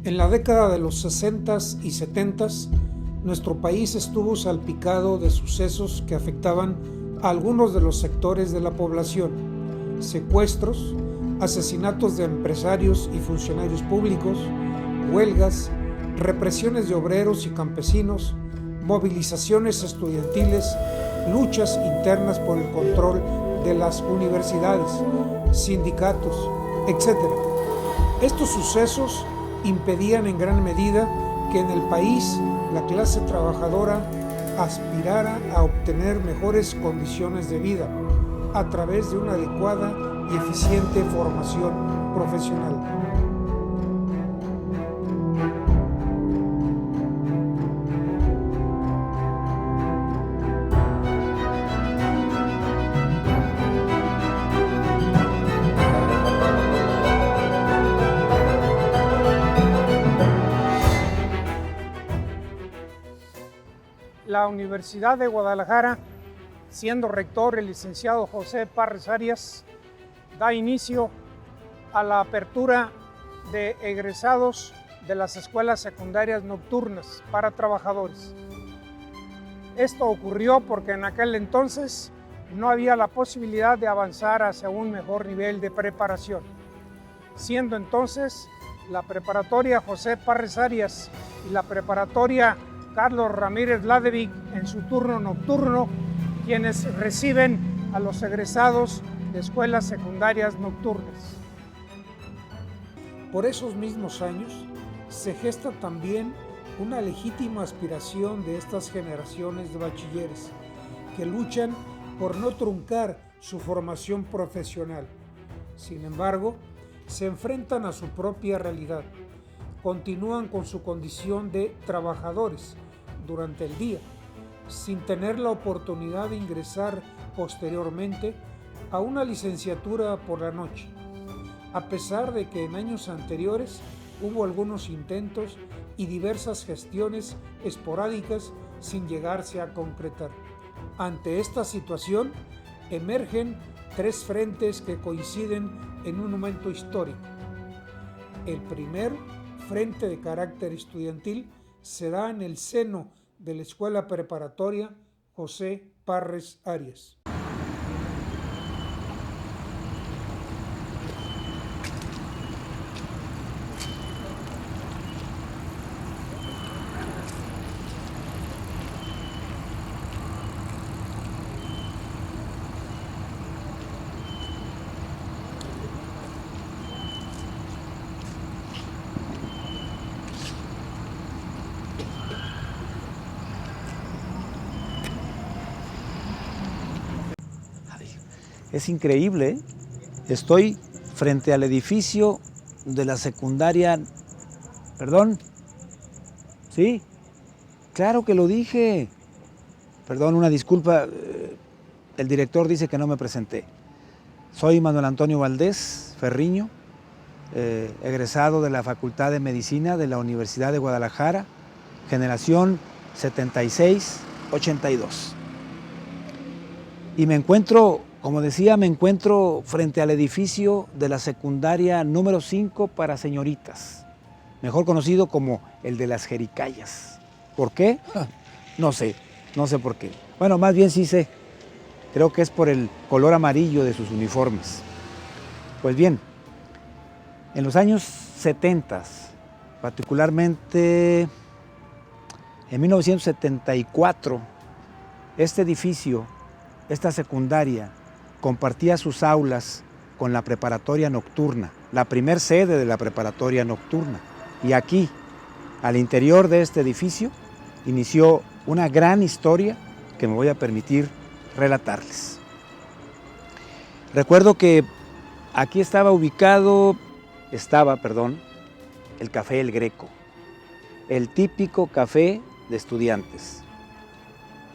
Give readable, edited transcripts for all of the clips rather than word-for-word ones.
En la década de los 60s y 70s, nuestro país estuvo salpicado de sucesos que afectaban a algunos de los sectores de la población: secuestros, asesinatos de empresarios y funcionarios públicos, huelgas, represiones de obreros y campesinos, movilizaciones estudiantiles, luchas internas por el control de las universidades, sindicatos, etc. Estos sucesos impedían en gran medida que en el país la clase trabajadora aspirara a obtener mejores condiciones de vida a través de una adecuada y eficiente formación profesional. La Universidad de Guadalajara, siendo rector el licenciado José Parres Arias, da inicio a la apertura de egresados de las escuelas secundarias nocturnas para trabajadores. Esto ocurrió porque en aquel entonces no había la posibilidad de avanzar hacia un mejor nivel de preparación, siendo entonces la preparatoria José Parres Arias y la preparatoria Carlos Ramírez Ladevic en su turno nocturno quienes reciben a los egresados de escuelas secundarias nocturnas. Por esos mismos años se gesta también una legítima aspiración de estas generaciones de bachilleres que luchan por no truncar su formación profesional. Sin embargo, se enfrentan a su propia realidad, continúan con su condición de trabajadores durante el día, sin tener la oportunidad de ingresar posteriormente a una licenciatura por la noche, a pesar de que en años anteriores hubo algunos intentos y diversas gestiones esporádicas sin llegarse a concretar. Ante esta situación, emergen tres frentes que coinciden en un momento histórico. El primer frente de carácter estudiantil se da en el seno de la Escuela Preparatoria José Parres Arias. Es increíble, ¿eh? Estoy frente al edificio de la secundaria. ¿Perdón? ¿Sí? Claro que lo dije. Perdón, una disculpa. El director dice que no me presenté. Soy Manuel Antonio Valdés Ferriño, egresado de la Facultad de Medicina de la Universidad de Guadalajara, generación 76-82. Y me encuentro, como decía, frente al edificio de la secundaria número 5 para señoritas, mejor conocido como el de las Jericayas. ¿Por qué? No sé por qué. Bueno, más bien sí sé. Creo que es por el color amarillo de sus uniformes. Pues bien, en los años 70, particularmente en 1974, este edificio, esta secundaria, compartía sus aulas con la preparatoria nocturna, la primer sede de la preparatoria nocturna. Y aquí, al interior de este edificio, inició una gran historia que me voy a permitir relatarles. Recuerdo que aquí estaba el Café El Greco, el típico café de estudiantes,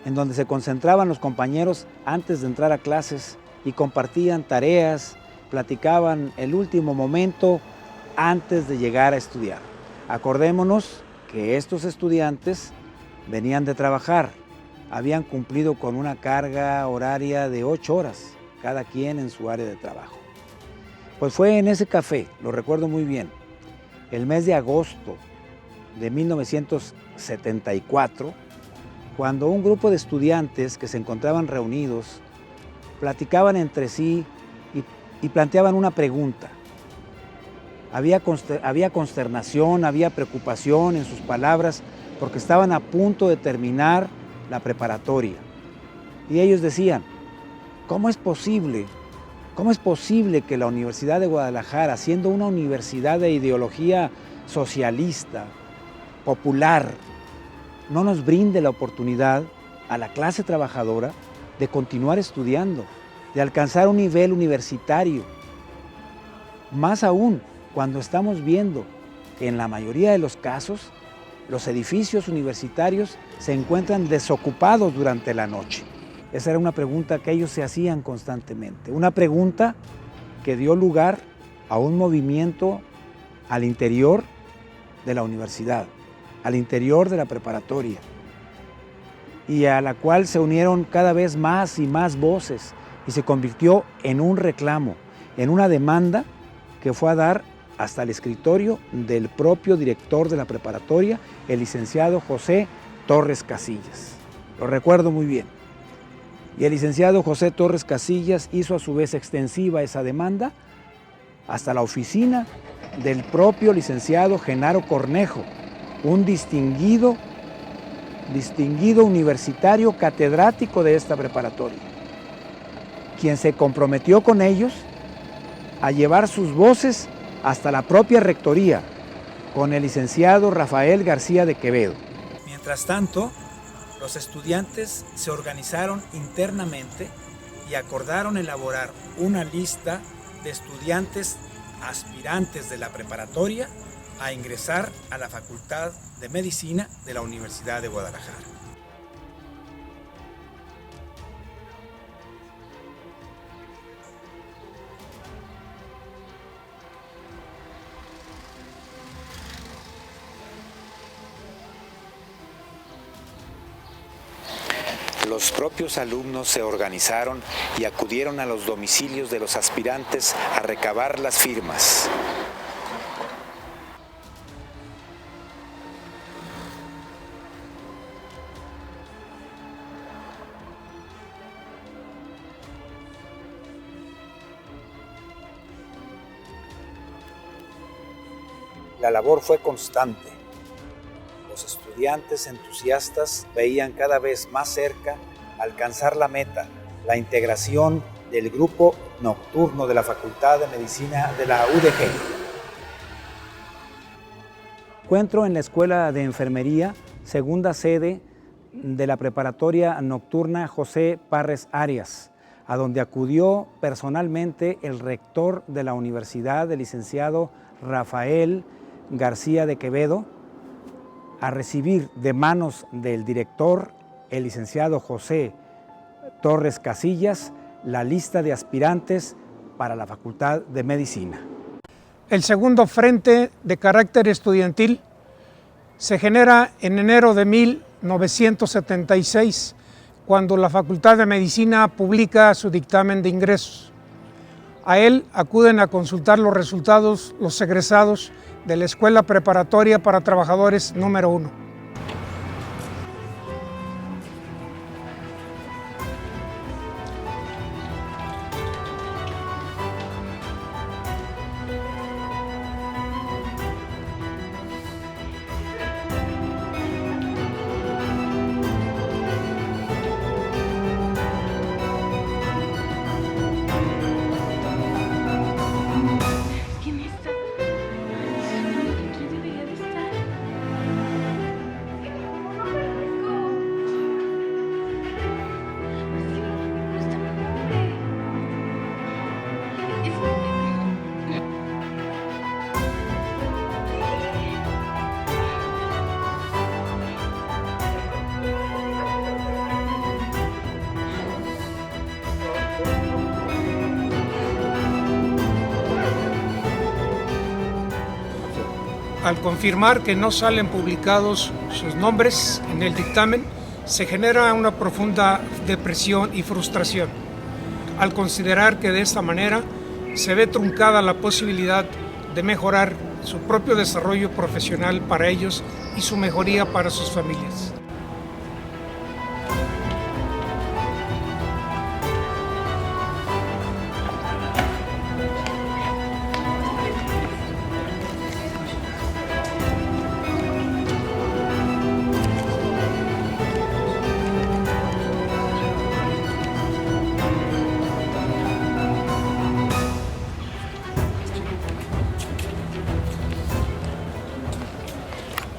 en donde se concentraban los compañeros antes de entrar a clases y compartían tareas, platicaban el último momento antes de llegar a estudiar. Acordémonos que estos estudiantes venían de trabajar, habían cumplido con una carga horaria de 8 horas, cada quien en su área de trabajo. Pues fue en ese café, lo recuerdo muy bien, el mes de agosto de 1974, cuando un grupo de estudiantes que se encontraban reunidos platicaban entre sí y planteaban una pregunta. Había consternación, había preocupación en sus palabras porque estaban a punto de terminar la preparatoria. Y ellos decían, ¿cómo es posible que la Universidad de Guadalajara, siendo una universidad de ideología socialista, popular, no nos brinde la oportunidad a la clase trabajadora de continuar estudiando, de alcanzar un nivel universitario? Más aún, cuando estamos viendo que en la mayoría de los casos, los edificios universitarios se encuentran desocupados durante la noche. Esa era una pregunta que ellos se hacían constantemente, una pregunta que dio lugar a un movimiento al interior de la universidad, al interior de la preparatoria, y a la cual se unieron cada vez más y más voces y se convirtió en un reclamo, en una demanda que fue a dar hasta el escritorio del propio director de la preparatoria, el licenciado José Torres Casillas. Lo recuerdo muy bien. Y el licenciado José Torres Casillas hizo a su vez extensiva esa demanda hasta la oficina del propio licenciado Genaro Cornejo, un distinguido universitario catedrático de esta preparatoria, quien se comprometió con ellos a llevar sus voces hasta la propia rectoría con el licenciado Rafael García de Quevedo. Mientras tanto, los estudiantes se organizaron internamente y acordaron elaborar una lista de estudiantes aspirantes de la preparatoria a ingresar a la Facultad de Medicina de la Universidad de Guadalajara. Los propios alumnos se organizaron y acudieron a los domicilios de los aspirantes a recabar las firmas. La labor fue constante. Los estudiantes entusiastas veían cada vez más cerca alcanzar la meta, la integración del grupo nocturno de la Facultad de Medicina de la UDG. Encuentro en la Escuela de Enfermería, segunda sede de la preparatoria nocturna José Parres Arias, a donde acudió personalmente el rector de la universidad, el licenciado Rafael García de Quevedo, a recibir de manos del director, el licenciado José Torres Casillas, la lista de aspirantes para la Facultad de Medicina. El segundo frente de carácter estudiantil se genera en enero de 1976, cuando la Facultad de Medicina publica su dictamen de ingresos. A él acuden a consultar los resultados los egresados de la Escuela Preparatoria para Trabajadores número 1. Al confirmar que no salen publicados sus nombres en el dictamen, se genera una profunda depresión y frustración, al considerar que de esta manera se ve truncada la posibilidad de mejorar su propio desarrollo profesional para ellos y su mejoría para sus familias.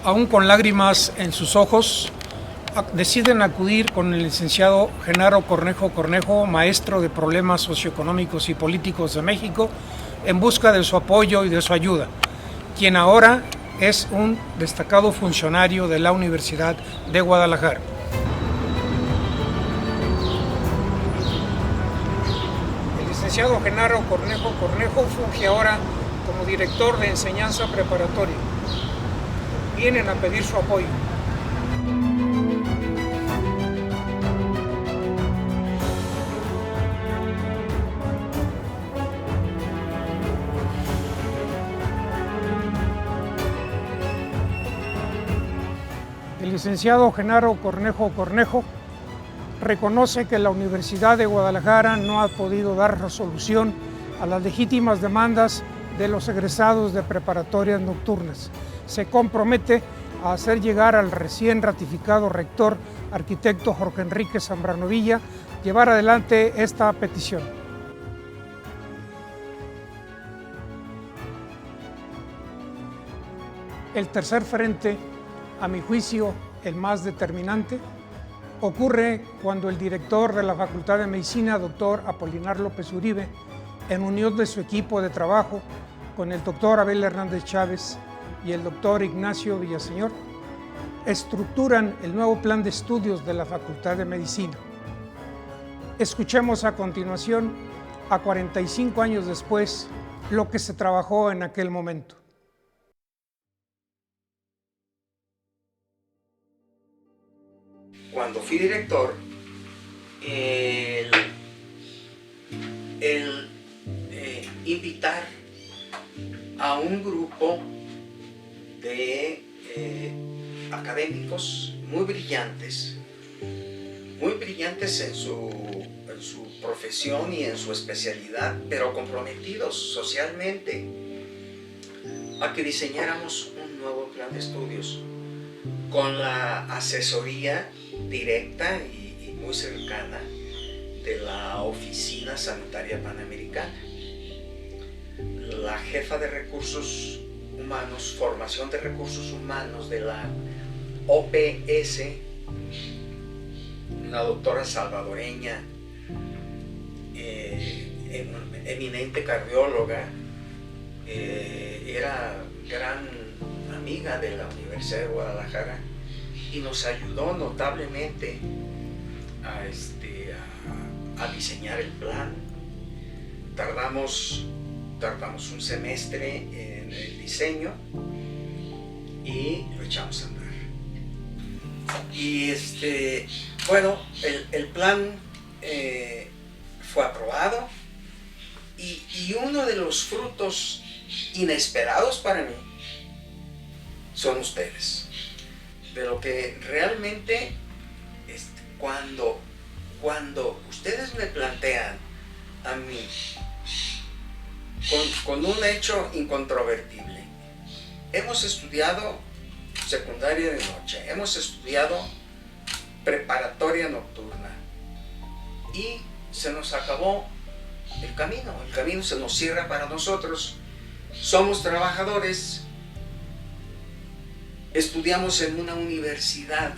Aún con lágrimas en sus ojos, deciden acudir con el licenciado Genaro Cornejo, maestro de problemas socioeconómicos y políticos de México, en busca de su apoyo y de su ayuda, quien ahora es un destacado funcionario de la Universidad de Guadalajara. El licenciado Genaro Cornejo funge ahora como director de enseñanza preparatoria. Vienen a pedir su apoyo. El licenciado Genaro Cornejo reconoce que la Universidad de Guadalajara no ha podido dar resolución a las legítimas demandas de los egresados de preparatorias nocturnas. Se compromete a hacer llegar al recién ratificado rector, arquitecto Jorge Enrique Zambrano Villa, llevar adelante esta petición. El tercer frente, a mi juicio el más determinante, ocurre cuando el director de la Facultad de Medicina, doctor Apolinar López Uribe, en unión de su equipo de trabajo con el doctor Abel Hernández Chávez y el doctor Ignacio Villaseñor, estructuran el nuevo plan de estudios de la Facultad de Medicina. Escuchemos a continuación, a 45 años después, lo que se trabajó en aquel momento. Cuando fui director, invitar a un grupo de académicos muy brillantes en su profesión y en su especialidad, pero comprometidos socialmente, a que diseñáramos un nuevo plan de estudios con la asesoría directa y muy cercana de la Oficina Sanitaria Panamericana, la jefa de recursos humanos, formación de recursos humanos de la OPS, una doctora salvadoreña, eminente cardióloga, era gran amiga de la Universidad de Guadalajara y nos ayudó notablemente a diseñar el plan. Tardamos un semestre en el diseño y lo echamos a andar. Y bueno, el plan fue aprobado y uno de los frutos inesperados para mí son ustedes. De lo que realmente cuando ustedes me plantean a mí con un hecho incontrovertible, hemos estudiado secundaria de noche, hemos estudiado preparatoria nocturna y se nos acabó el camino se nos cierra para nosotros, somos trabajadores, estudiamos en una universidad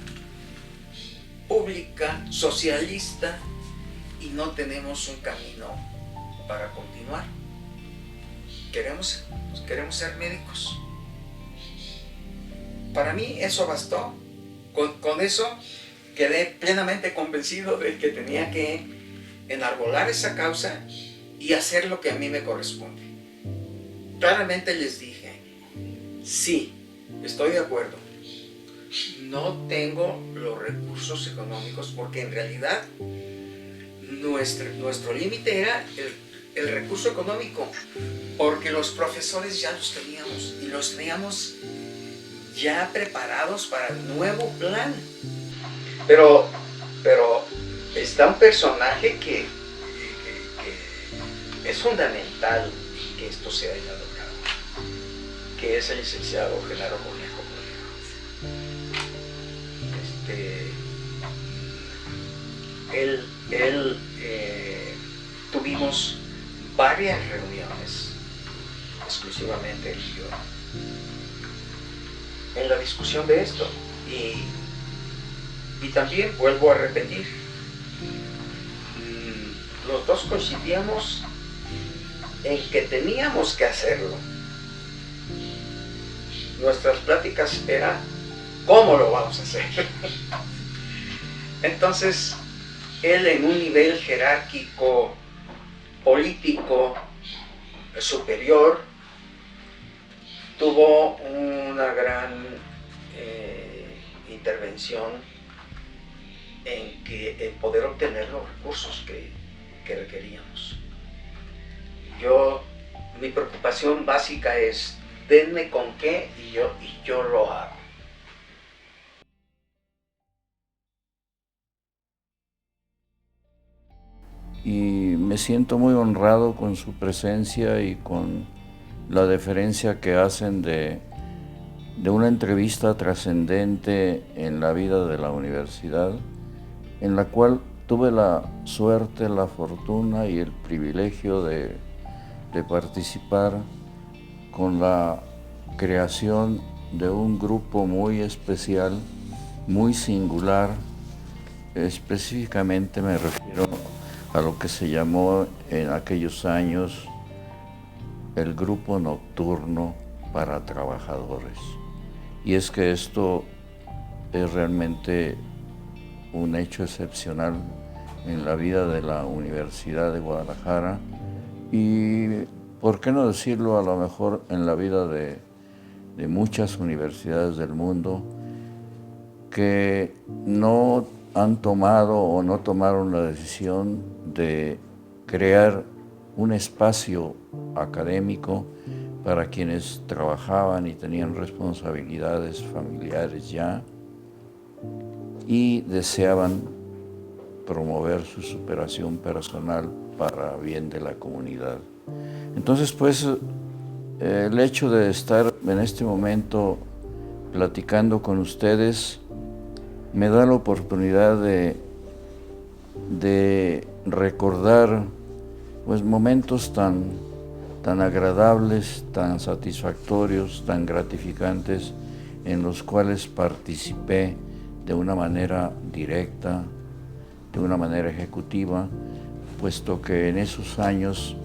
pública, socialista, y no tenemos un camino para continuar. Queremos ser médicos. Para mí eso bastó. Con eso quedé plenamente convencido de que tenía que enarbolar esa causa y hacer lo que a mí me corresponde. Claramente les dije, sí, estoy de acuerdo. No tengo los recursos económicos porque en realidad nuestro límite era el recurso económico, porque los profesores ya los teníamos y los teníamos ya preparados para el nuevo plan. Pero está un personaje que es fundamental que esto se haya logrado, que es el licenciado Genaro Cornejo. Tuvimos varias reuniones, exclusivamente él y yo, en la discusión de esto. Y también vuelvo a repetir, los dos coincidíamos en que teníamos que hacerlo. Nuestras pláticas eran ¿cómo lo vamos a hacer? Entonces, él en un nivel jerárquico, político, superior, tuvo una gran intervención en poder obtener los recursos que requeríamos. Mi preocupación básica es, denme con qué y yo lo hago. Y me siento muy honrado con su presencia y con la deferencia que hacen de una entrevista trascendente en la vida de la universidad, en la cual tuve la suerte, la fortuna y el privilegio de participar con la creación de un grupo muy especial, muy singular. Específicamente me refiero a lo que se llamó en aquellos años el Grupo Nocturno para Trabajadores. Y es que esto es realmente un hecho excepcional en la vida de la Universidad de Guadalajara y, por qué no decirlo, a lo mejor en la vida de muchas universidades del mundo que no han tomado o no tomaron la decisión de crear un espacio académico para quienes trabajaban y tenían responsabilidades familiares ya y deseaban promover su superación personal para bien de la comunidad. Entonces, pues, el hecho de estar en este momento platicando con ustedes me da la oportunidad de recordar pues momentos tan agradables, tan satisfactorios, tan gratificantes, en los cuales participé de una manera directa, de una manera ejecutiva, puesto que en esos años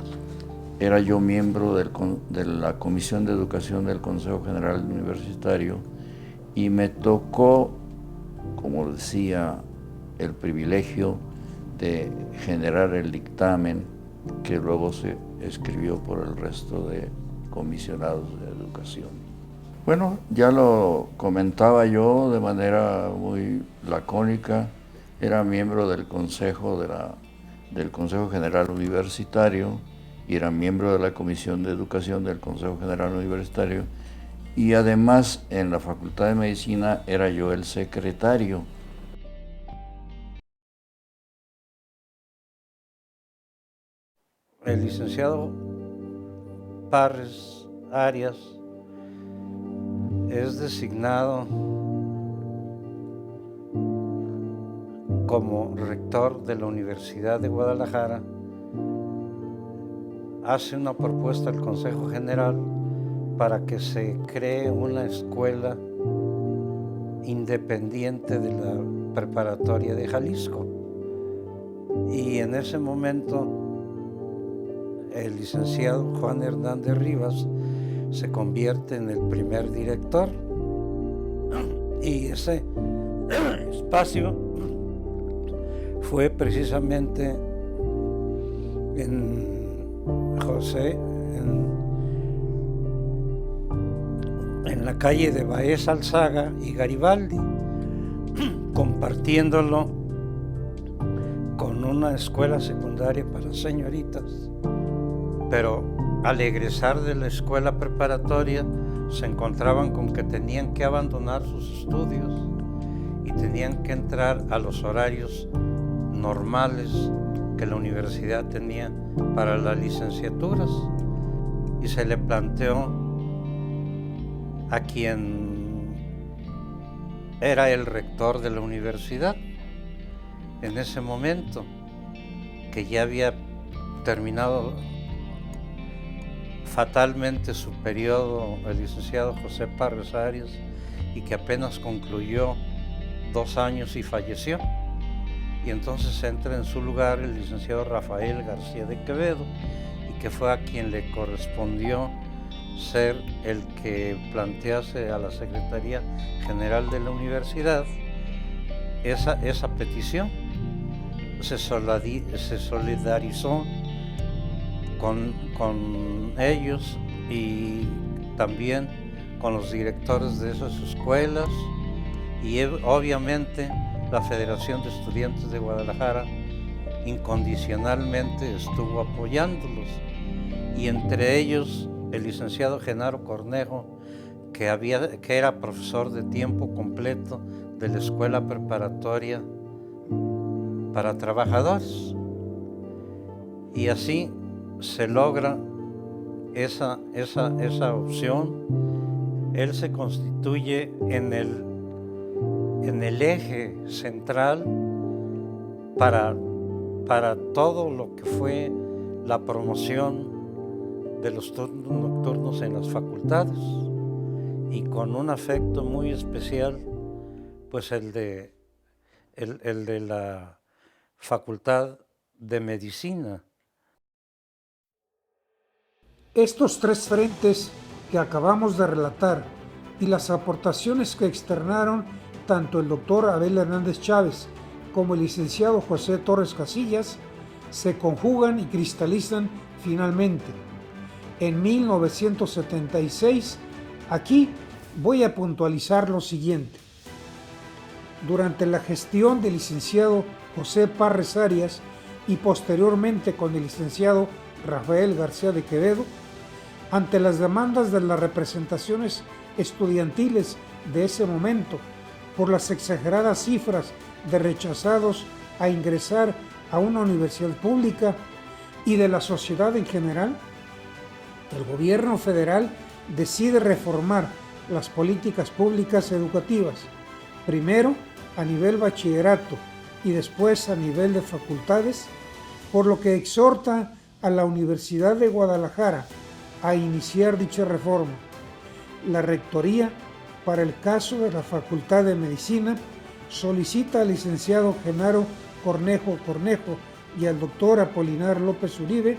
era yo miembro de la Comisión de Educación del Consejo General Universitario y me tocó, como decía, el privilegio de generar el dictamen que luego se escribió por el resto de comisionados de educación. Bueno, ya lo comentaba yo de manera muy lacónica, era miembro del Consejo General Universitario y era miembro de la Comisión de Educación del Consejo General Universitario y además en la Facultad de Medicina era yo el secretario. El licenciado Parres Arias es designado como rector de la Universidad de Guadalajara, hace una propuesta al Consejo General para que se cree una escuela independiente de la preparatoria de Jalisco. Y en ese momento el licenciado Juan Hernández Rivas se convierte en el primer director y ese espacio fue precisamente en la calle de Baez Alzaga y Garibaldi, compartiéndolo con una escuela secundaria para señoritas pero al egresar de la escuela preparatoria se encontraban con que tenían que abandonar sus estudios y tenían que entrar a los horarios normales que la universidad tenía para las licenciaturas, y se le planteó a quien era el rector de la universidad en ese momento, que ya había terminado fatalmente su periodo, el licenciado José Parres Arias, y que apenas concluyó 2 años y falleció. Y entonces entra en su lugar el licenciado Rafael García de Quevedo, y que fue a quien le correspondió ser el que plantease a la Secretaría General de la Universidad esa petición. Se solidarizó con ellos y también con los directores de esas escuelas, y obviamente la Federación de Estudiantes de Guadalajara incondicionalmente estuvo apoyándolos, y entre ellos el licenciado Genaro Cornejo, que era profesor de tiempo completo de la Escuela Preparatoria para Trabajadores. Y así se logra esa opción. Él se constituye en el eje central para todo lo que fue la promoción de los turnos nocturnos en las facultades, y con un afecto muy especial, pues el de la Facultad de Medicina. Estos 3 frentes que acabamos de relatar y las aportaciones que externaron tanto el doctor Abel Hernández Chávez como el licenciado José Torres Casillas se conjugan y cristalizan finalmente. En 1976, aquí voy a puntualizar lo siguiente. Durante la gestión del licenciado José Parres Arias y posteriormente con el licenciado Rafael García de Quevedo, ante las demandas de las representaciones estudiantiles de ese momento por las exageradas cifras de rechazados a ingresar a una universidad pública y de la sociedad en general, el gobierno federal decide reformar las políticas públicas educativas, primero a nivel bachillerato y después a nivel de facultades, por lo que exhorta a la Universidad de Guadalajara a iniciar dicha reforma. La Rectoría, para el caso de la Facultad de Medicina, solicita al licenciado Genaro Cornejo y al doctor Apolinar López Uribe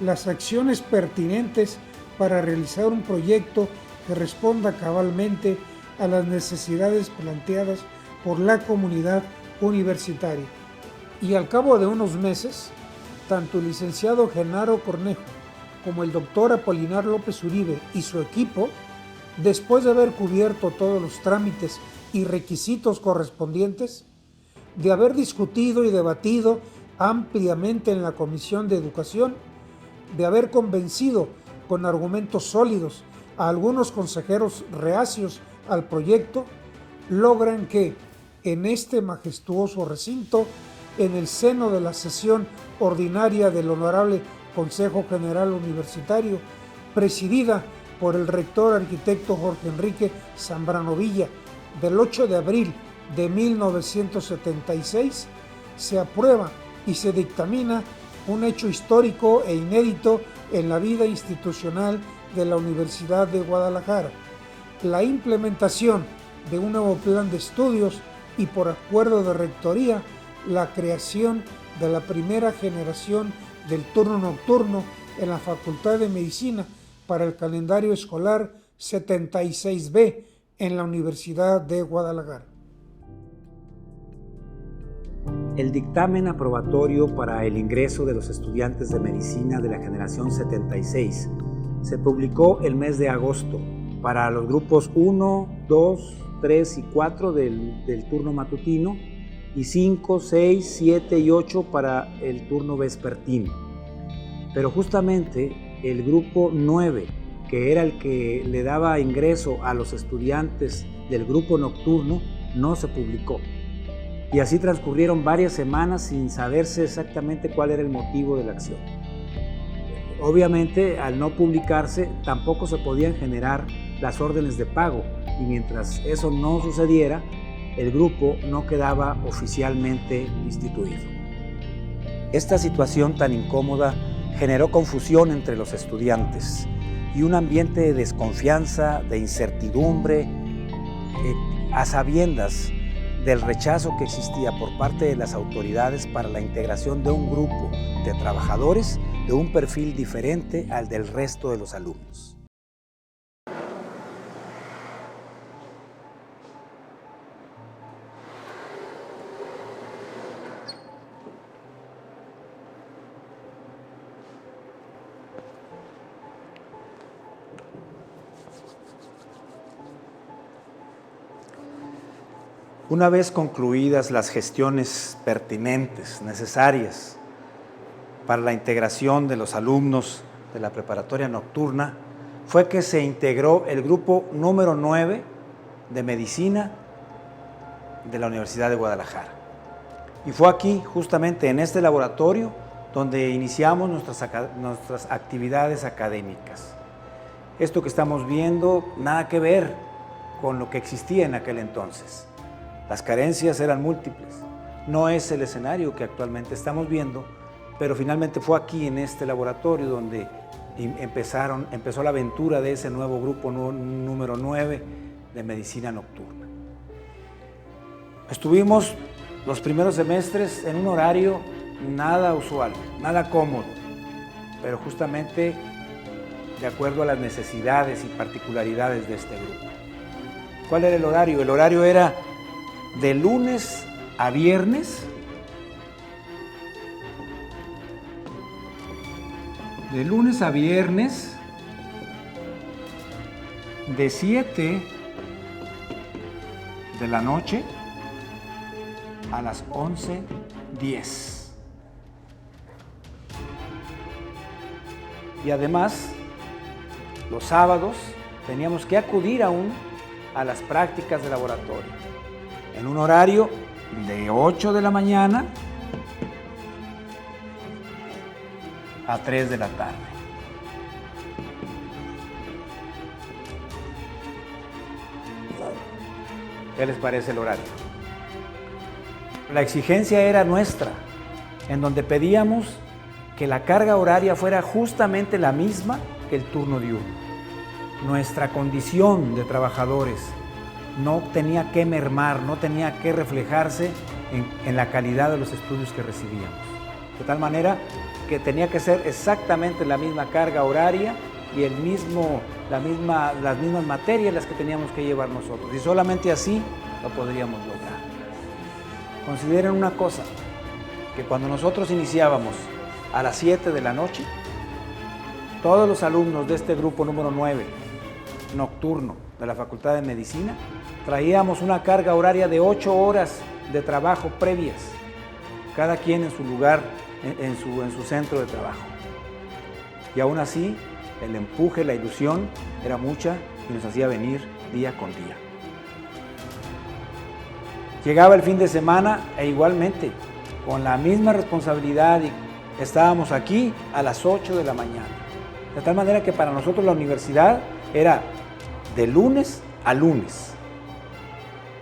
las acciones pertinentes para realizar un proyecto que responda cabalmente a las necesidades planteadas por la comunidad universitaria. Y al cabo de unos meses, tanto el licenciado Genaro Cornejo como el doctor Apolinar López Uribe y su equipo, después de haber cubierto todos los trámites y requisitos correspondientes, de haber discutido y debatido ampliamente en la Comisión de Educación, de haber convencido con argumentos sólidos a algunos consejeros reacios al proyecto, logran que en este majestuoso recinto, en el seno de la sesión ordinaria del Honorable Consejo General Universitario, presidida por el rector arquitecto Jorge Enrique Zambrano Villa, del 8 de abril de 1976, se aprueba y se dictamina un hecho histórico e inédito en la vida institucional de la Universidad de Guadalajara: la implementación de un nuevo plan de estudios y, por acuerdo de rectoría, la creación de la primera generación del turno nocturno en la Facultad de Medicina para el calendario escolar 76B en la Universidad de Guadalajara. El dictamen aprobatorio para el ingreso de los estudiantes de medicina de la generación 76 se publicó el mes de agosto para los grupos 1, 2, 3 y 4 del turno matutino y 5, 6, 7 y 8 para el turno vespertino. Pero justamente el grupo 9, que era el que le daba ingreso a los estudiantes del grupo nocturno, no se publicó. Y así transcurrieron varias semanas sin saberse exactamente cuál era el motivo de la acción. Obviamente, al no publicarse, tampoco se podían generar las órdenes de pago, y mientras eso no sucediera, el grupo no quedaba oficialmente instituido. Esta situación tan incómoda generó confusión entre los estudiantes y un ambiente de desconfianza, de incertidumbre, a sabiendas del rechazo que existía por parte de las autoridades para la integración de un grupo de trabajadores de un perfil diferente al del resto de los alumnos. Una vez concluidas las gestiones pertinentes, necesarias para la integración de los alumnos de la preparatoria nocturna, fue que se integró el grupo número 9 de medicina de la Universidad de Guadalajara. Y fue aquí, justamente en este laboratorio, donde iniciamos nuestras actividades académicas. Esto que estamos viendo, nada que ver con lo que existía en aquel entonces. Las carencias eran múltiples. No es el escenario que actualmente estamos viendo, pero finalmente fue aquí en este laboratorio donde empezó la aventura de ese nuevo grupo número 9 de medicina nocturna. Estuvimos los primeros semestres en un horario nada usual, nada cómodo, pero justamente de acuerdo a las necesidades y particularidades de este grupo. ¿Cuál era el horario? El horario era de lunes a viernes, de 7 de la noche a las 11:10. Y además, los sábados teníamos que acudir aún a las prácticas de laboratorio, en un horario de 8 de la mañana a 3 de la tarde. ¿Qué les parece el horario? La exigencia era nuestra, en donde pedíamos que la carga horaria fuera justamente la misma que el turno diurno. Nuestra condición de trabajadores no tenía que mermar, no tenía que reflejarse en la calidad de los estudios que recibíamos. De tal manera que tenía que ser exactamente la misma carga horaria y las mismas materias las que teníamos que llevar nosotros. Y solamente así lo podríamos lograr. Consideren una cosa, que cuando nosotros iniciábamos a las 7 de la noche, todos los alumnos de este grupo número 9, nocturno, de la Facultad de Medicina, traíamos una carga horaria de 8 horas de trabajo previas, cada quien en su lugar, en su centro de trabajo. Y aún así, el empuje, la ilusión era mucha y nos hacía venir día con día. Llegaba el fin de semana e igualmente, con la misma responsabilidad, estábamos aquí a las 8 de la mañana. De tal manera que para nosotros la universidad era de lunes a lunes.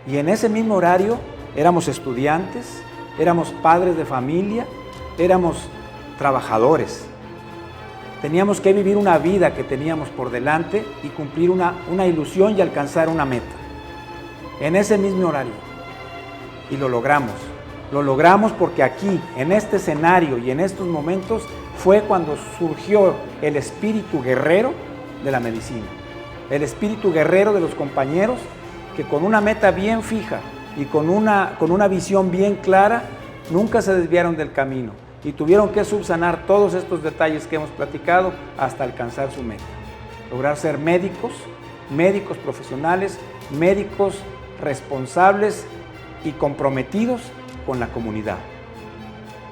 Y en ese mismo horario éramos estudiantes, éramos padres de familia, éramos trabajadores. Teníamos que vivir una vida que teníamos por delante y cumplir una ilusión y alcanzar una meta. En ese mismo horario. Y lo logramos. Lo logramos porque aquí, en este escenario y en estos momentos, fue cuando surgió el espíritu guerrero de la medicina. El espíritu guerrero de los compañeros que con una meta bien fija y con una visión bien clara, nunca se desviaron del camino y tuvieron que subsanar todos estos detalles que hemos platicado hasta alcanzar su meta. Lograr ser médicos profesionales, médicos responsables y comprometidos con la comunidad.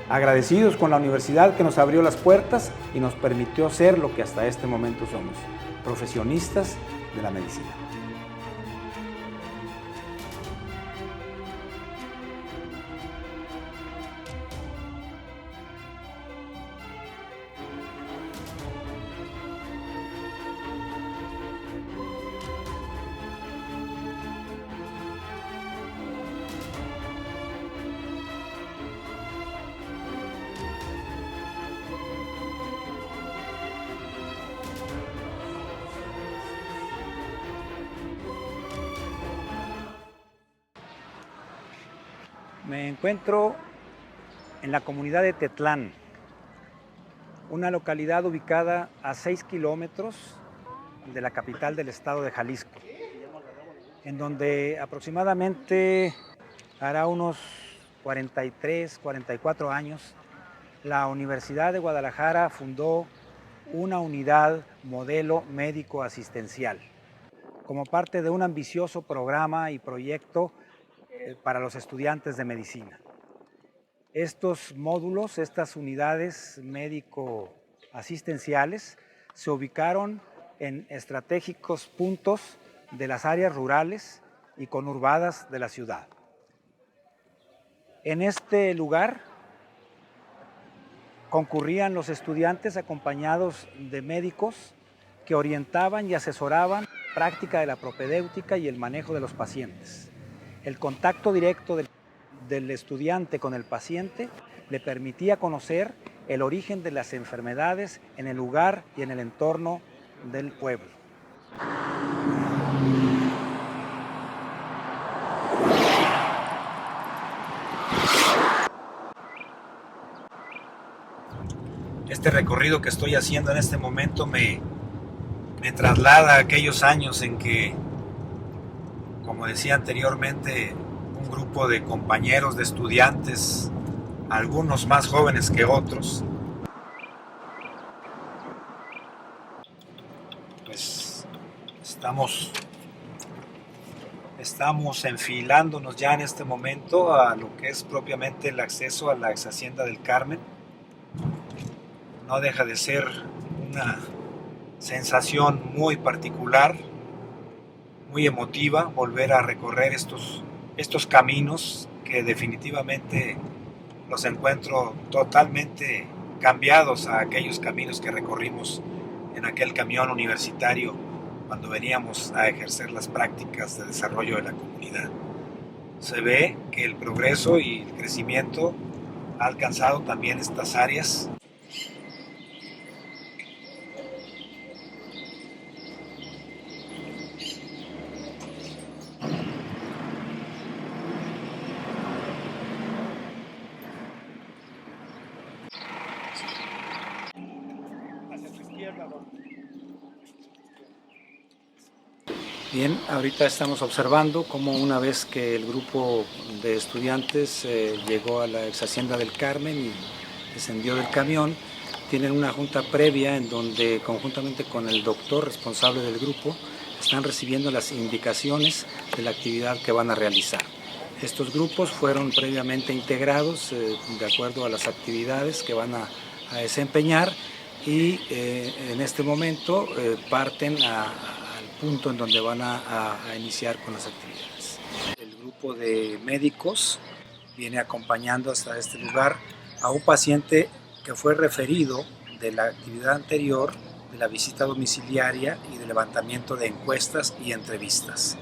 Agradecidos con la universidad que nos abrió las puertas y nos permitió ser lo que hasta este momento somos, profesionistas de la medicina. Me encuentro en la comunidad de Tetlán, una localidad ubicada a 6 kilómetros de la capital del estado de Jalisco, en donde aproximadamente hará unos 43, 44 años, la Universidad de Guadalajara fundó una unidad modelo médico asistencial, como parte de un ambicioso programa y proyecto para los estudiantes de medicina. Estos módulos, estas unidades médico-asistenciales se ubicaron en estratégicos puntos de las áreas rurales y conurbadas de la ciudad. En este lugar concurrían los estudiantes acompañados de médicos que orientaban y asesoraban la práctica de la propedéutica y el manejo de los pacientes. El contacto directo del estudiante con el paciente le permitía conocer el origen de las enfermedades en el lugar y en el entorno del pueblo. Este recorrido que estoy haciendo en este momento me traslada a aquellos años en que, como decía anteriormente, un grupo de compañeros, de estudiantes, algunos más jóvenes que otros, pues estamos enfilándonos ya en este momento a lo que es propiamente el acceso a la ex Hacienda del Carmen. No deja de ser una sensación muy particular, muy emotiva, volver a recorrer estos caminos que definitivamente los encuentro totalmente cambiados a aquellos caminos que recorrimos en aquel camión universitario cuando veníamos a ejercer las prácticas de desarrollo de la comunidad. Se ve que el progreso y el crecimiento ha alcanzado también estas áreas. Bien, ahorita estamos observando cómo una vez que el grupo de estudiantes llegó a la ex Hacienda del Carmen y descendió del camión, tienen una junta previa en donde conjuntamente con el doctor responsable del grupo están recibiendo las indicaciones de la actividad que van a realizar. Estos grupos fueron previamente integrados de acuerdo a las actividades que van a desempeñar y en este momento parten al punto en donde van a iniciar con las actividades. El grupo de médicos viene acompañando hasta este lugar a un paciente que fue referido de la actividad anterior, de la visita domiciliaria y de levantamiento de encuestas y entrevistas.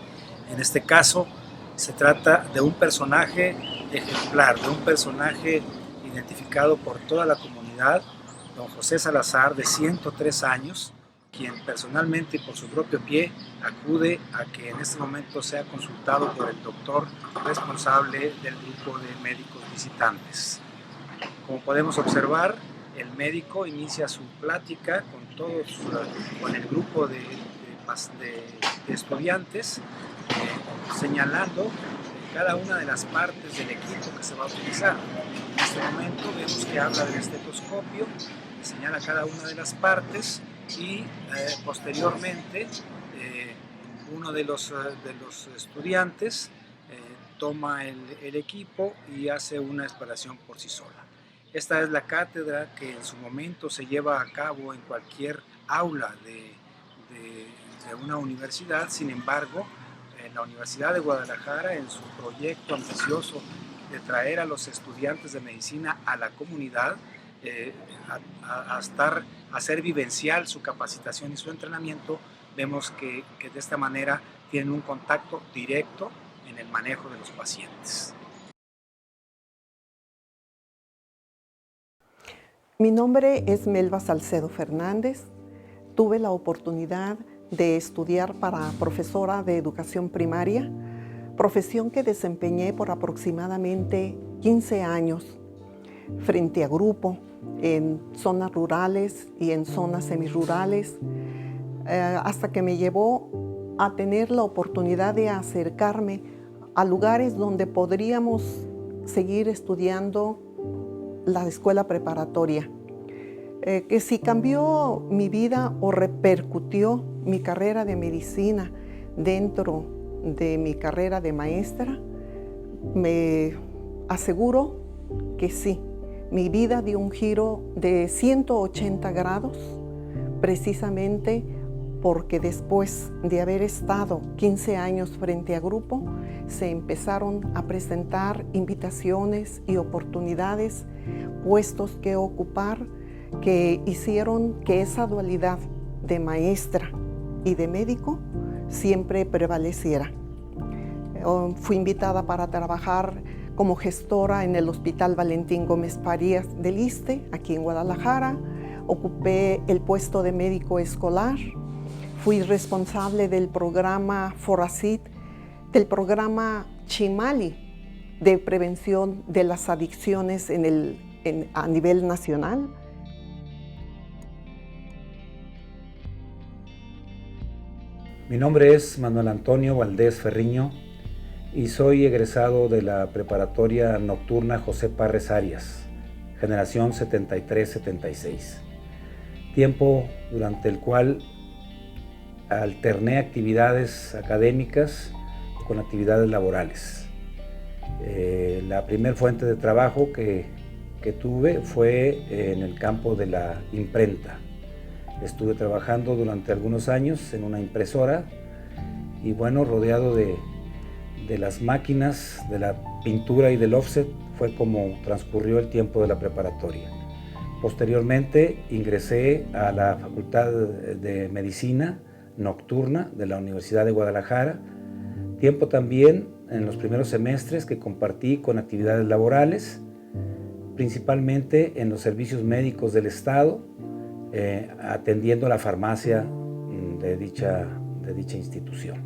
En este caso se trata de un personaje ejemplar, de un personaje identificado por toda la comunidad, don José Salazar, de 103 años, quien personalmente y por su propio pie acude a que en este momento sea consultado por el doctor responsable del grupo de médicos visitantes. Como podemos observar, el médico inicia su plática con el grupo de estudiantes, señalando cada una de las partes del equipo que se va a utilizar. En este momento vemos que habla del estetoscopio, señala cada una de las partes y posteriormente uno de los estudiantes toma el equipo y hace una exploración por sí sola. Esta es la cátedra que en su momento se lleva a cabo en cualquier aula de una universidad. Sin embargo, en la Universidad de Guadalajara, en su proyecto ambicioso de traer a los estudiantes de medicina a la comunidad, a hacer vivencial su capacitación y su entrenamiento, vemos que de esta manera tienen un contacto directo en el manejo de los pacientes. Mi nombre es Melba Salcedo Fernández. Tuve la oportunidad de estudiar para profesora de educación primaria, profesión que desempeñé por aproximadamente 15 años frente a grupo, en zonas rurales y en zonas semirurales, hasta que me llevó a tener la oportunidad de acercarme a lugares donde podríamos seguir estudiando la escuela preparatoria. Que si cambió mi vida o repercutió mi carrera de medicina dentro de mi carrera de maestra, me aseguro que sí. Mi vida dio un giro de 180 grados, precisamente porque después de haber estado 15 años frente a grupo, se empezaron a presentar invitaciones y oportunidades, puestos que ocupar, que hicieron que esa dualidad de maestra y de médico siempre prevaleciera. Fui invitada para trabajar como gestora en el Hospital Valentín Gómez Farías del ISSSTE, aquí en Guadalajara. Ocupé el puesto de médico escolar. Fui responsable del programa FORACID, del programa Chimali de prevención de las adicciones a nivel nacional. Mi nombre es Manuel Antonio Valdés Ferriño y soy egresado de la preparatoria nocturna José Parres Arias, generación 73-76. Tiempo durante el cual alterné actividades académicas con actividades laborales. La primer fuente de trabajo que tuve fue en el campo de la imprenta. Estuve trabajando durante algunos años en una impresora y bueno, rodeado de las máquinas, de la pintura y del offset, fue como transcurrió el tiempo de la preparatoria. Posteriormente ingresé a la Facultad de Medicina Nocturna de la Universidad de Guadalajara, tiempo también en los primeros semestres que compartí con actividades laborales, principalmente en los servicios médicos del Estado, atendiendo la farmacia de dicha institución.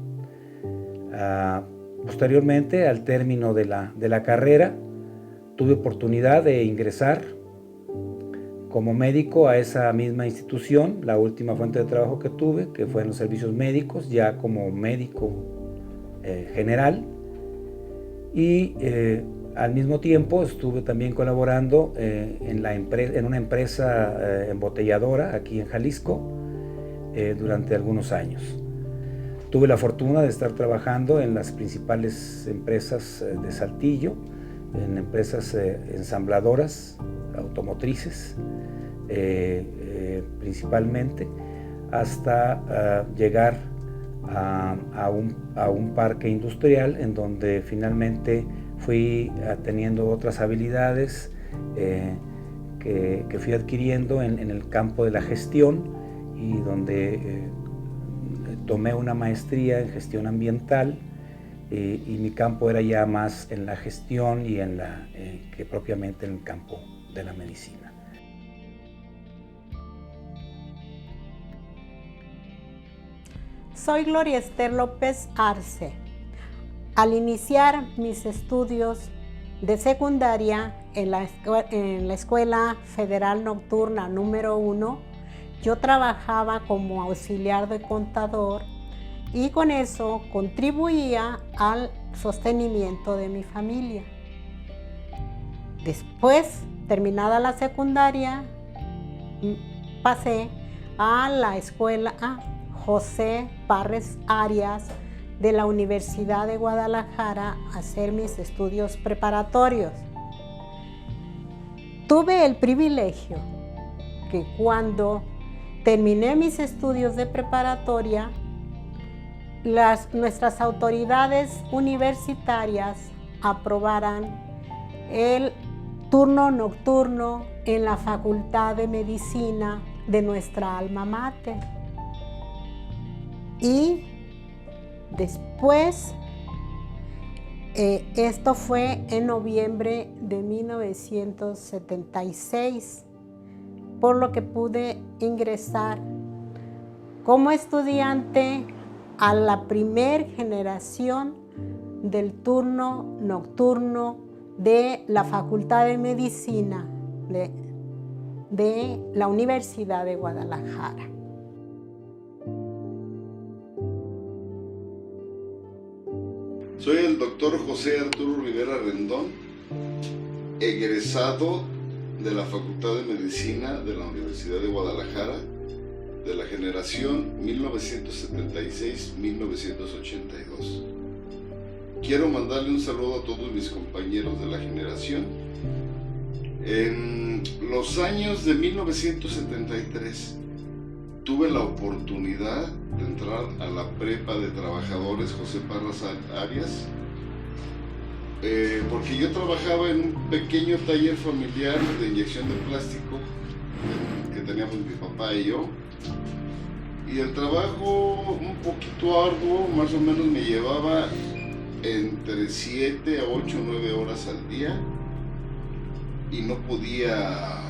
Posteriormente, al término de la carrera, tuve oportunidad de ingresar como médico a esa misma institución, la última fuente de trabajo que tuve, que fue en los servicios médicos, ya como médico general, y al mismo tiempo estuve también colaborando en una empresa embotelladora aquí en Jalisco durante algunos años. Tuve la fortuna de estar trabajando en las principales empresas de Saltillo, en empresas ensambladoras, automotrices, principalmente, hasta llegar a un parque industrial en donde finalmente fui teniendo otras habilidades que fui adquiriendo en el campo de la gestión y donde tomé una maestría en gestión ambiental y mi campo era ya más en la gestión y que propiamente en el campo de la medicina. Soy Gloria Esther López Arce. Al iniciar mis estudios de secundaria en la Escuela Federal Nocturna número 1, yo trabajaba como auxiliar de contador y con eso contribuía al sostenimiento de mi familia. Después, terminada la secundaria, pasé a la escuela José Parres Arias de la Universidad de Guadalajara a hacer mis estudios preparatorios. tuve el privilegio que cuando terminé mis estudios de preparatoria, nuestras autoridades universitarias aprobaran el turno nocturno en la Facultad de Medicina de nuestra alma mater. Y después, esto fue en noviembre de 1976, por lo que pude ingresar como estudiante a la primer generación del turno nocturno de la Facultad de Medicina de la Universidad de Guadalajara. Soy el doctor José Arturo Rivera Rendón, egresado de la Facultad de Medicina de la Universidad de Guadalajara, de la generación 1976-1982. Quiero mandarle un saludo a todos mis compañeros de la generación. En los años de 1973 tuve la oportunidad de entrar a la prepa de trabajadores José Parras Arias, porque yo trabajaba en un pequeño taller familiar de inyección de plástico que teníamos mi papá y yo, y el trabajo un poquito arduo, más o menos me llevaba entre 7 a 8 o 9 horas al día, y no podía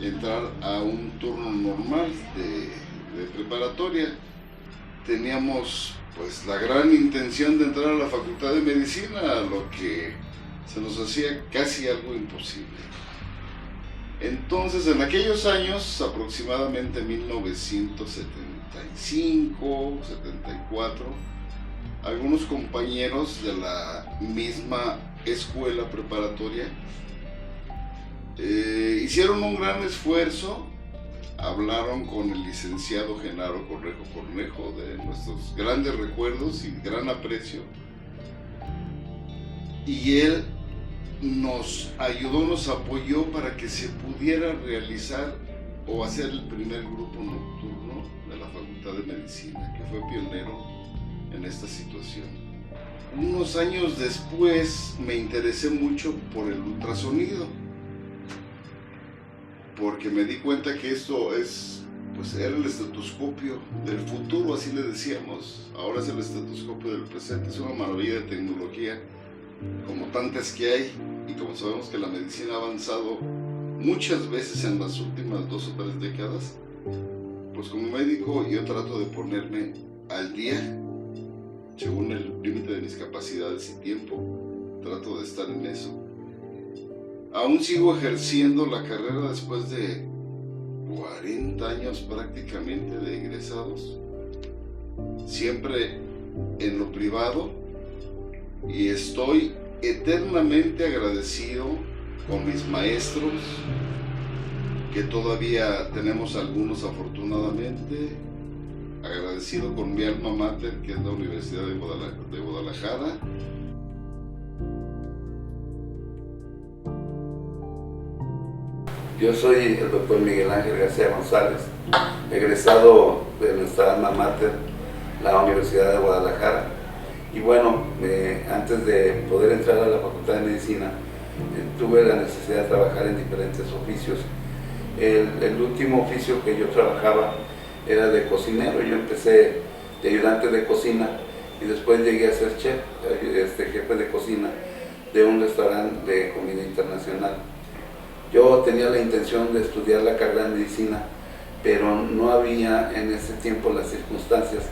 entrar a un turno normal de preparatoria. Teníamos pues la gran intención de entrar a la Facultad de Medicina, lo que se nos hacía casi algo imposible. Entonces, en aquellos años, aproximadamente 1975, 74, algunos compañeros de la misma escuela preparatoria hicieron un gran esfuerzo. Hablaron con el licenciado Genaro Cornejo, de nuestros grandes recuerdos y gran aprecio, y él nos ayudó, nos apoyó para que se pudiera realizar o hacer el primer grupo nocturno de la Facultad de Medicina, que fue pionero en esta situación. Unos años después me interesé mucho por el ultrasonido, porque me di cuenta que esto pues era el estetoscopio del futuro, así le decíamos. Ahora es el estetoscopio del presente. Es una maravilla de tecnología, como tantas que hay, y como sabemos que la medicina ha avanzado muchas veces en las últimas 2 o 3 décadas, pues como médico yo trato de ponerme al día, según el límite de mis capacidades y tiempo, trato de estar en eso. Aún sigo ejerciendo la carrera después de 40 años prácticamente de egresados, siempre en lo privado, y estoy eternamente agradecido con mis maestros, que todavía tenemos algunos afortunadamente, agradecido con mi alma mater, que es la Universidad de Guadalajara. Yo soy el doctor Miguel Ángel García González, egresado de nuestra alma mater, la Universidad de Guadalajara. Y bueno, antes de poder entrar a la Facultad de Medicina, tuve la necesidad de trabajar en diferentes oficios. El último oficio que yo trabajaba era de cocinero. Yo empecé de ayudante de cocina y después llegué a ser chef, jefe de cocina de un restaurante de comida internacional. Yo tenía la intención de estudiar la carrera de medicina, pero no había en ese tiempo las circunstancias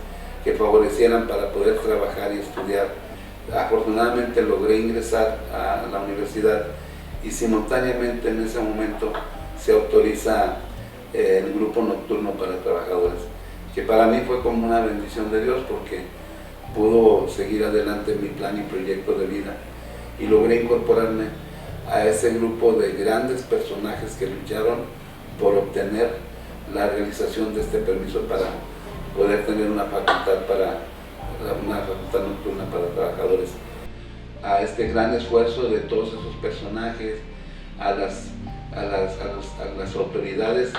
que favorecieran para poder trabajar y estudiar. Afortunadamente logré ingresar a la universidad y simultáneamente en ese momento se autoriza el grupo nocturno para trabajadores, que para mí fue como una bendición de Dios, porque pudo seguir adelante mi plan y proyecto de vida, y logré incorporarme a ese grupo de grandes personajes que lucharon por obtener la realización de este permiso para poder tener una facultad nocturna para trabajadores. A este gran esfuerzo de todos esos personajes, a las a las autoridades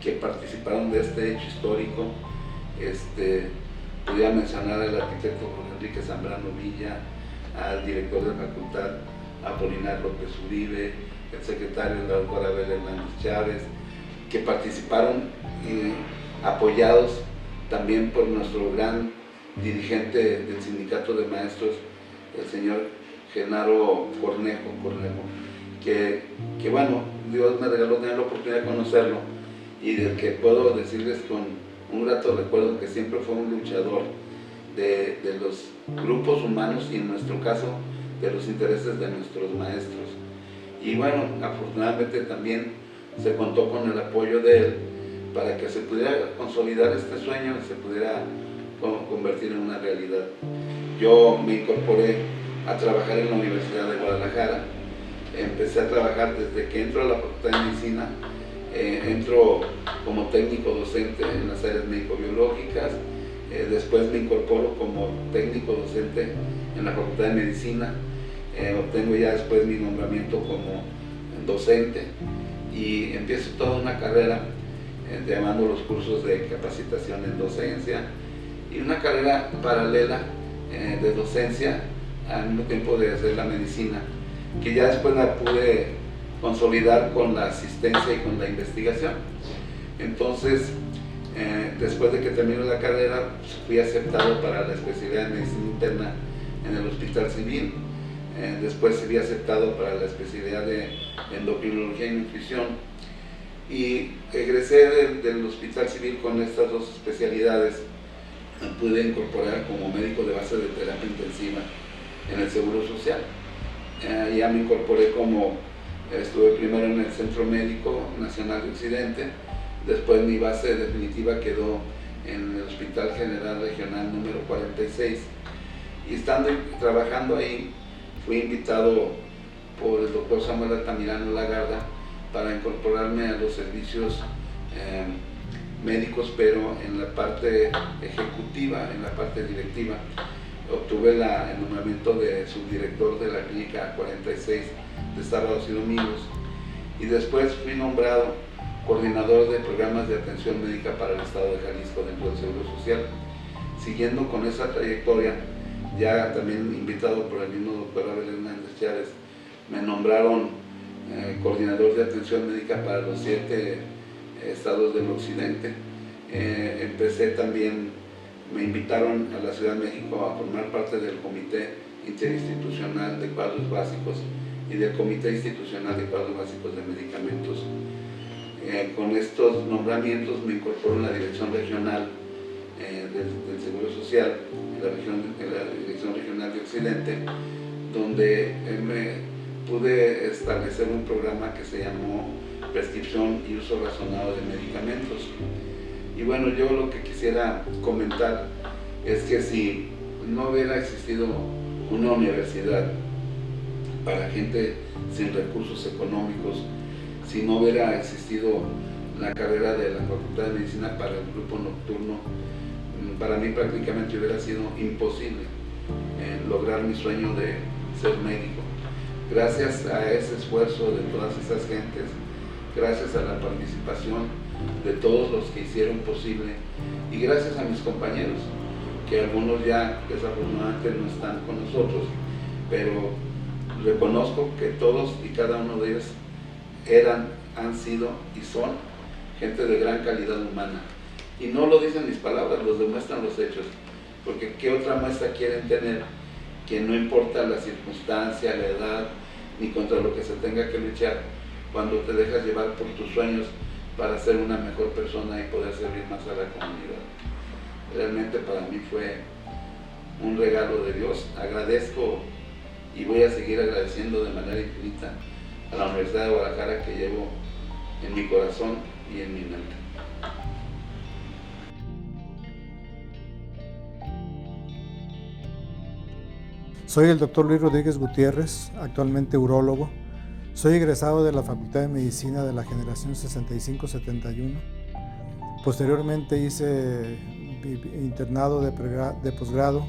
que participaron de este hecho histórico. Podría mencionar al arquitecto Jorge Enrique Zambrano Villa, al director de la facultad Apolinar López Uribe, el secretario la doctora Abel Hernández Chávez, que participaron apoyados también por nuestro gran dirigente del sindicato de maestros, el señor Genaro Cornejo, que bueno, Dios me regaló tener la oportunidad de conocerlo y del que puedo decirles con un grato recuerdo que siempre fue un luchador de los grupos humanos y en nuestro caso de los intereses de nuestros maestros. Y bueno, afortunadamente también se contó con el apoyo de él para que se pudiera consolidar este sueño y se pudiera convertir en una realidad. Yo me incorporé a trabajar en la Universidad de Guadalajara. Empecé a trabajar desde que entro a la Facultad de Medicina. Entro como técnico docente en las áreas médico-biológicas. Después me incorporo como técnico docente en la Facultad de Medicina. Obtengo ya después mi nombramiento como docente y empiezo toda una carrera llevando los cursos de capacitación en docencia y una carrera paralela de docencia al mismo tiempo de hacer la medicina, que ya después la pude consolidar con la asistencia y con la investigación. Entonces, después de que terminé la carrera, fui aceptado para la especialidad de medicina interna en el Hospital Civil. Después fui aceptado para la especialidad de endocrinología y nutrición y egresé del Hospital Civil con estas dos especialidades. Me pude incorporar como médico de base de terapia intensiva en el Seguro Social. Ya me incorporé estuve primero en el Centro Médico Nacional de Occidente, después mi base definitiva quedó en el Hospital General Regional número 46 y trabajando ahí fui invitado por el doctor Samuel Altamirano Lagarda para incorporarme a los servicios médicos, pero en la parte ejecutiva, en la parte directiva. Obtuve el nombramiento de subdirector de la Clínica 46 de sábados y domingos y después fui nombrado coordinador de programas de atención médica para el Estado de Jalisco dentro del Seguro Social. Siguiendo con esa trayectoria, ya también invitado por el mismo doctor Abel Hernández Chávez, me nombraron coordinador de atención médica para los 7 estados del occidente. Empecé también, me invitaron a la Ciudad de México a formar parte del Comité Interinstitucional de Cuadros Básicos y del Comité Institucional de Cuadros Básicos de Medicamentos. Con estos nombramientos me incorporo en la Dirección Regional del Seguro Social, en la Dirección Regional de Occidente, donde me pude establecer un programa que se llamó Prescripción y Uso Razonado de Medicamentos. Y bueno, yo lo que quisiera comentar es que si no hubiera existido una universidad para gente sin recursos económicos, si no hubiera existido la carrera de la Facultad de Medicina para el grupo nocturno, para mí prácticamente hubiera sido imposible lograr mi sueño de ser médico. Gracias a ese esfuerzo de todas esas gentes, gracias a la participación de todos los que hicieron posible y gracias a mis compañeros, que algunos ya desafortunadamente no están con nosotros, pero reconozco que todos y cada uno de ellos han sido y son gente de gran calidad humana. Y no lo dicen mis palabras, los demuestran los hechos, porque ¿qué otra muestra quieren tener que no importa la circunstancia, la edad, ni contra lo que se tenga que luchar, cuando te dejas llevar por tus sueños para ser una mejor persona y poder servir más a la comunidad? Realmente para mí fue un regalo de Dios. Agradezco y voy a seguir agradeciendo de manera infinita a la Universidad de Guadalajara, que llevo en mi corazón y en mi mente. Soy el doctor Luis Rodríguez Gutiérrez, actualmente urólogo. Soy egresado de la Facultad de Medicina de la generación 65-71. Posteriormente hice internado de posgrado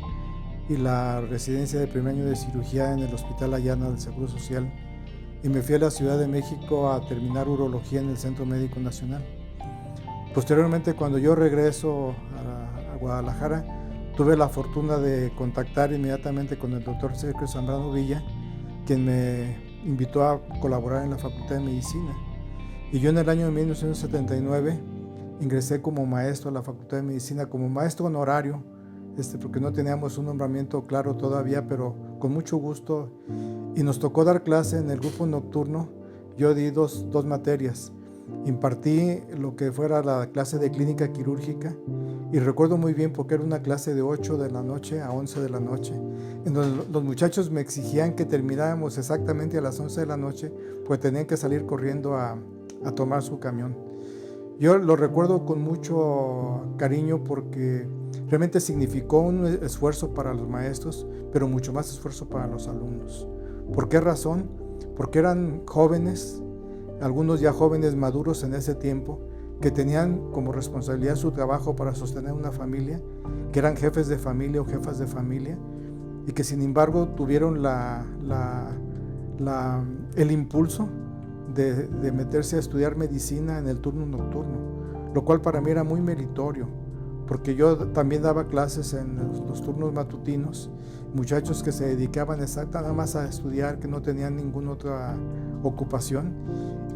y la residencia de primer año de cirugía en el Hospital Ayana del Seguro Social y me fui a la Ciudad de México a terminar urología en el Centro Médico Nacional. Posteriormente, cuando yo regreso a Guadalajara, tuve la fortuna de contactar inmediatamente con el doctor Sergio Zambrano Villa, quien me invitó a colaborar en la Facultad de Medicina. Y yo en el año de 1979 ingresé como maestro a la Facultad de Medicina, como maestro honorario, porque no teníamos un nombramiento claro todavía, pero con mucho gusto. Y nos tocó dar clase en el grupo nocturno. Yo di dos materias. Impartí lo que fuera la clase de clínica quirúrgica, y recuerdo muy bien porque era una clase de 8 de la noche a 11 de la noche, en donde los muchachos me exigían que termináramos exactamente a las 11 de la noche, pues tenían que salir corriendo a tomar su camión. Yo lo recuerdo con mucho cariño porque realmente significó un esfuerzo para los maestros, pero mucho más esfuerzo para los alumnos. ¿Por qué razón? Porque eran jóvenes, algunos ya jóvenes maduros en ese tiempo, que tenían como responsabilidad su trabajo para sostener una familia, que eran jefes de familia o jefas de familia, y que sin embargo tuvieron el impulso de meterse a estudiar medicina en el turno nocturno, lo cual para mí era muy meritorio, porque yo también daba clases en los turnos matutinos, muchachos que se dedicaban nada más a estudiar, que no tenían ninguna otra ocupación,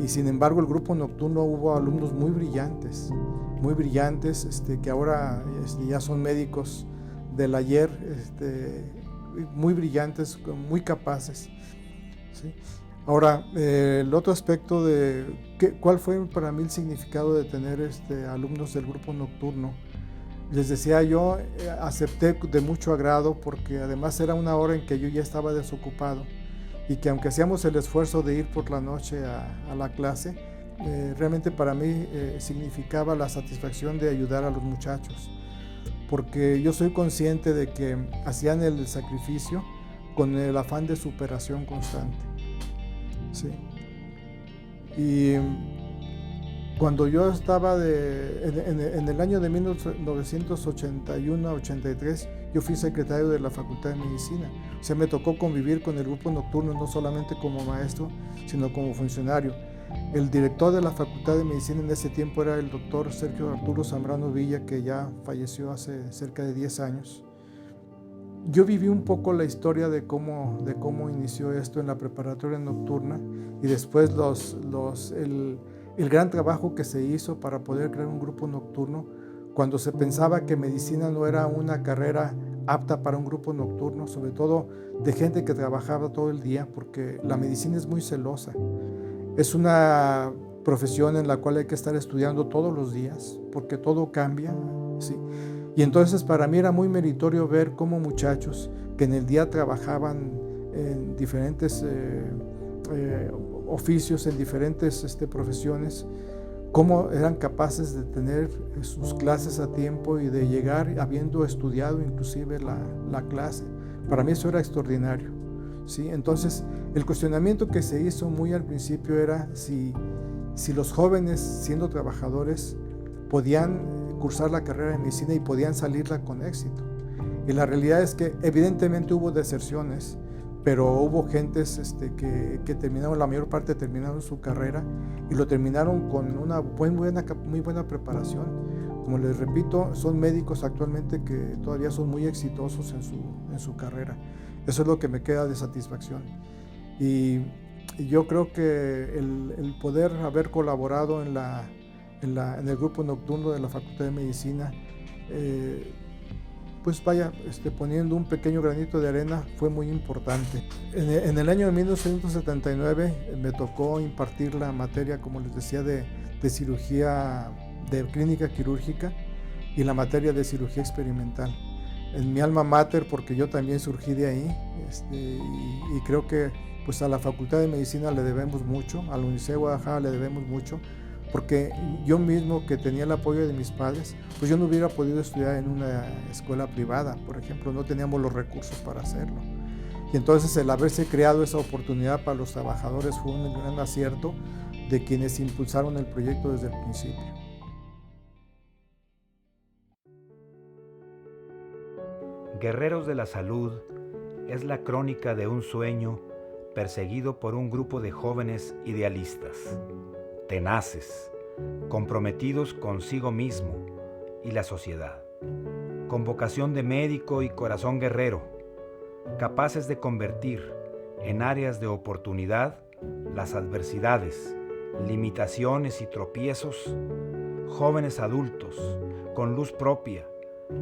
y sin embargo el grupo nocturno hubo alumnos muy brillantes, que ahora ya son médicos del ayer, muy brillantes, muy capaces, ¿sí? Ahora, el otro aspecto ¿cuál fue para mí el significado de tener alumnos del grupo nocturno? Les decía yo, acepté de mucho agrado porque además era una hora en que yo ya estaba desocupado y que aunque hacíamos el esfuerzo de ir por la noche a la clase, realmente para mí significaba la satisfacción de ayudar a los muchachos, porque yo soy consciente de que hacían el sacrificio con el afán de superación constante. Sí. Y cuando yo estaba en el año de 1981 a 83, yo fui secretario de la Facultad de Medicina. O sea, me tocó convivir con el grupo nocturno, no solamente como maestro, sino como funcionario. El director de la Facultad de Medicina en ese tiempo era el doctor Sergio Arturo Zambrano Villa, que ya falleció hace cerca de 10 años. Yo viví un poco la historia de cómo inició esto en la preparatoria nocturna y después el gran trabajo que se hizo para poder crear un grupo nocturno cuando se pensaba que medicina no era una carrera apta para un grupo nocturno, sobre todo de gente que trabajaba todo el día, porque la medicina es muy celosa. Es una profesión en la cual hay que estar estudiando todos los días, porque todo cambia, ¿sí? Y entonces para mí era muy meritorio ver cómo muchachos que en el día trabajaban en diferentes oficios, en diferentes profesiones, cómo eran capaces de tener sus clases a tiempo y de llegar habiendo estudiado inclusive la clase. Para mí eso era extraordinario, ¿sí? Entonces el cuestionamiento que se hizo muy al principio era si los jóvenes, siendo trabajadores, podían cursar la carrera de medicina y podían salirla con éxito. Y la realidad es que evidentemente hubo deserciones, pero hubo gentes que terminaron, la mayor parte terminaron su carrera y lo terminaron con una muy buena preparación. Como les repito, son médicos actualmente que todavía son muy exitosos en su carrera. Eso es lo que me queda de satisfacción. Y yo creo que el poder haber colaborado en el grupo nocturno de la Facultad de Medicina, pues vaya, poniendo un pequeño granito de arena, fue muy importante. En el año de 1979 me tocó impartir la materia, como les decía, de cirugía, de clínica quirúrgica y la materia de cirugía experimental. En mi alma mater, porque yo también surgí de ahí, y creo que pues a la Facultad de Medicina le debemos mucho, a la Universidad de Guadalajara le debemos mucho, porque yo mismo, que tenía el apoyo de mis padres, pues yo no hubiera podido estudiar en una escuela privada, por ejemplo, no teníamos los recursos para hacerlo. Y entonces el haberse creado esa oportunidad para los trabajadores fue un gran acierto de quienes impulsaron el proyecto desde el principio. Guerreros de la Salud es la crónica de un sueño perseguido por un grupo de jóvenes idealistas, tenaces, comprometidos consigo mismo y la sociedad, con vocación de médico y corazón guerrero, capaces de convertir en áreas de oportunidad las adversidades, limitaciones y tropiezos, jóvenes adultos con luz propia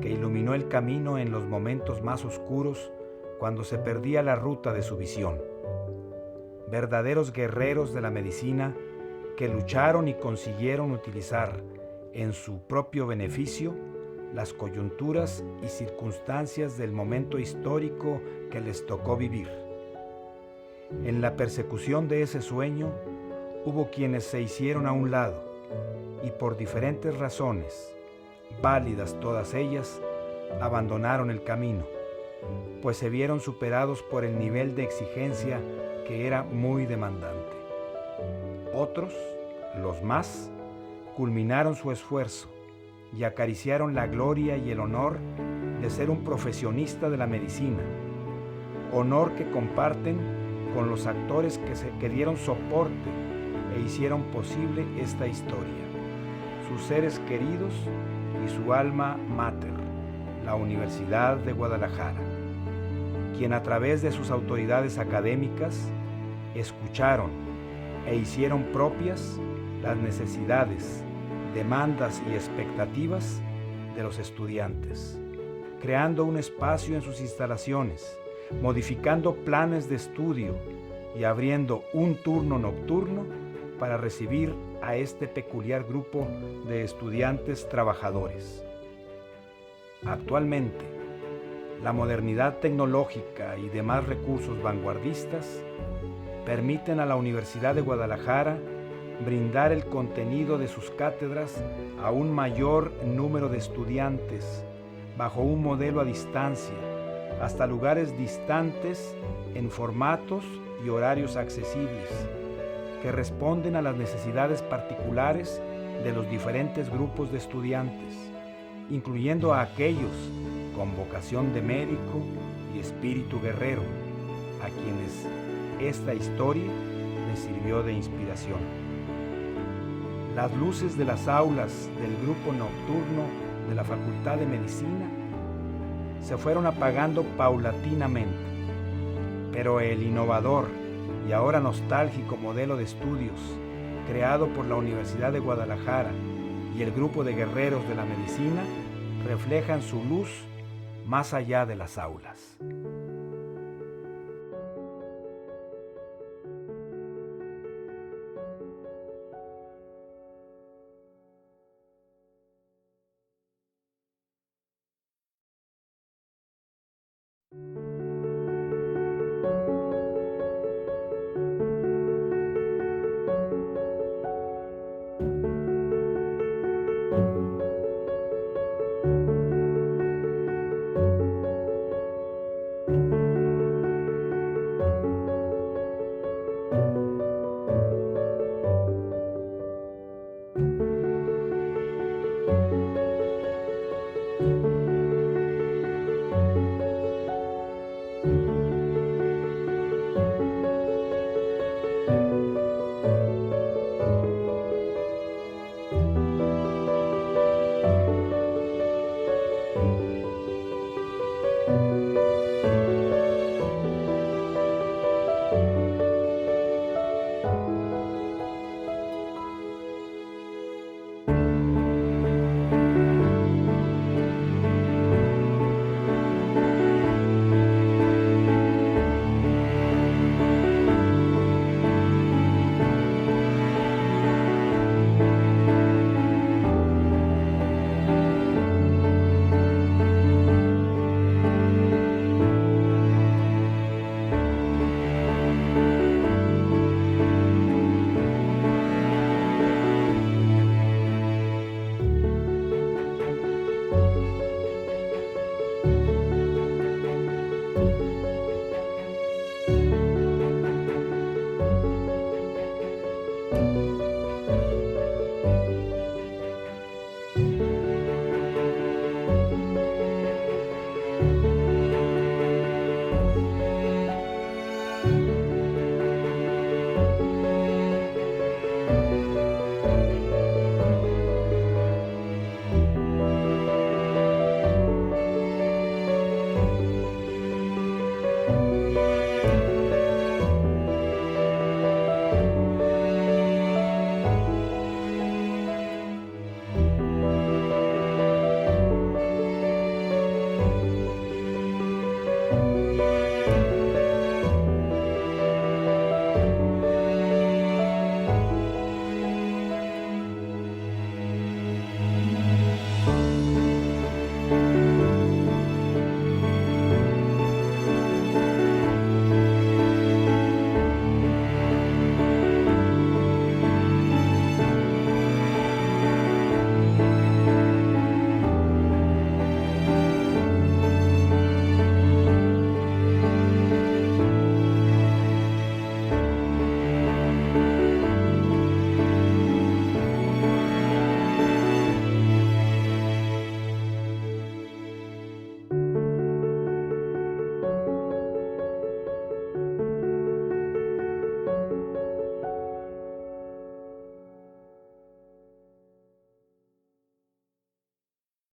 que iluminó el camino en los momentos más oscuros cuando se perdía la ruta de su visión. Verdaderos guerreros de la medicina que lucharon y consiguieron utilizar en su propio beneficio las coyunturas y circunstancias del momento histórico que les tocó vivir. En la persecución de ese sueño hubo quienes se hicieron a un lado y por diferentes razones, válidas todas ellas, abandonaron el camino, pues se vieron superados por el nivel de exigencia que era muy demandante. Otros, los más, culminaron su esfuerzo y acariciaron la gloria y el honor de ser un profesionista de la medicina, honor que comparten con los actores que dieron soporte e hicieron posible esta historia, sus seres queridos y su alma mater, la Universidad de Guadalajara, quien a través de sus autoridades académicas escucharon e hicieron propias las necesidades, demandas y expectativas de los estudiantes, creando un espacio en sus instalaciones, modificando planes de estudio y abriendo un turno nocturno para recibir a este peculiar grupo de estudiantes trabajadores. Actualmente, la modernidad tecnológica y demás recursos vanguardistas permiten a la Universidad de Guadalajara brindar el contenido de sus cátedras a un mayor número de estudiantes bajo un modelo a distancia, hasta lugares distantes en formatos y horarios accesibles, que responden a las necesidades particulares de los diferentes grupos de estudiantes, incluyendo a aquellos con vocación de médico y espíritu guerrero, a quienes esta historia les sirvió de inspiración. Las luces de las aulas del grupo nocturno de la Facultad de Medicina se fueron apagando paulatinamente, pero el innovador y ahora nostálgico modelo de estudios creado por la Universidad de Guadalajara y el grupo de guerreros de la medicina reflejan su luz más allá de las aulas.